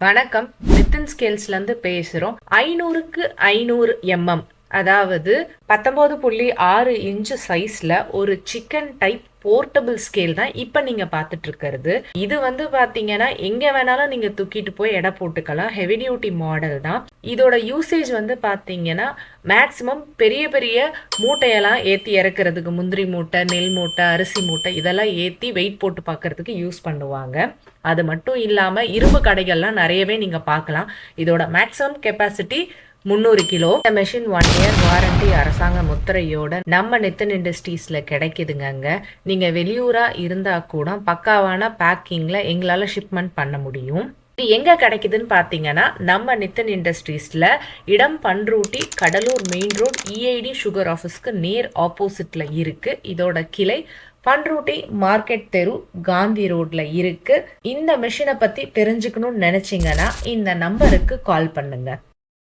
வணக்கம், நித்தின் ஸ்கேல்ஸ்லேருந்து பேசுகிறோம். 500க்கு 500 mm, அதாவது 19.6 இன்ச்சு சைஸில் ஒரு சிக்கன் டைப் போர்ட்டபிள் ஸ்கேல் தான் இப்போ நீங்கள் பார்த்துட்டு இருக்கிறது. இது பார்த்தீங்கன்னா எங்கே வேணாலும் நீங்கள் தூக்கிட்டு போய் எடை போட்டுக்கலாம். ஹெவி டியூட்டி மாடல் தான். இதோட யூசேஜ் பார்த்தீங்கன்னா மேக்ஸிமம் பெரிய பெரிய மூட்டையெல்லாம் ஏற்றி இறக்குறதுக்கு, முந்திரி மூட்டை, நெல் மூட்டை, அரிசி மூட்டை இதெல்லாம் ஏற்றி வெயிட் போட்டு பார்க்கறதுக்கு யூஸ் பண்ணுவாங்க. அது மட்டும் இல்லாமல் இரும்பு கடைகள்லாம் நிறையவே நீங்கள் பார்க்கலாம். இதோட மேக்ஸிமம் கெப்பாசிட்டி 300 கிலோ. இந்த மெஷின் 1 இயர் வாரண்டி அரசாங்க முத்திரையோட நம்ம நித்தின் இண்டஸ்ட்ரீஸ்ல கிடைக்குதுங்க. நீங்க வெளியூரா இருந்தா கூட பக்காவான பேக்கிங்ல எங்களால ஷிப்மெண்ட் பண்ண முடியும். இது எங்க கிடைக்குதுன்னு பாத்தீங்கன்னா நம்ம நித்தின் இண்டஸ்ட்ரீஸ்ல இடம் Panruti, Cuddalore main road, EID sugar ஆஃபீஸ்க்கு நேர் ஆப்போசிட்ல இருக்கு. இதோட கிளை பண்ருட்டி மார்க்கெட் தெரு, காந்தி ரோட்ல இருக்கு. இந்த மெஷினை பத்தி தெரிஞ்சுக்கணும்னு நினைச்சீங்கன்னா இந்த நம்பருக்கு கால் பண்ணுங்க.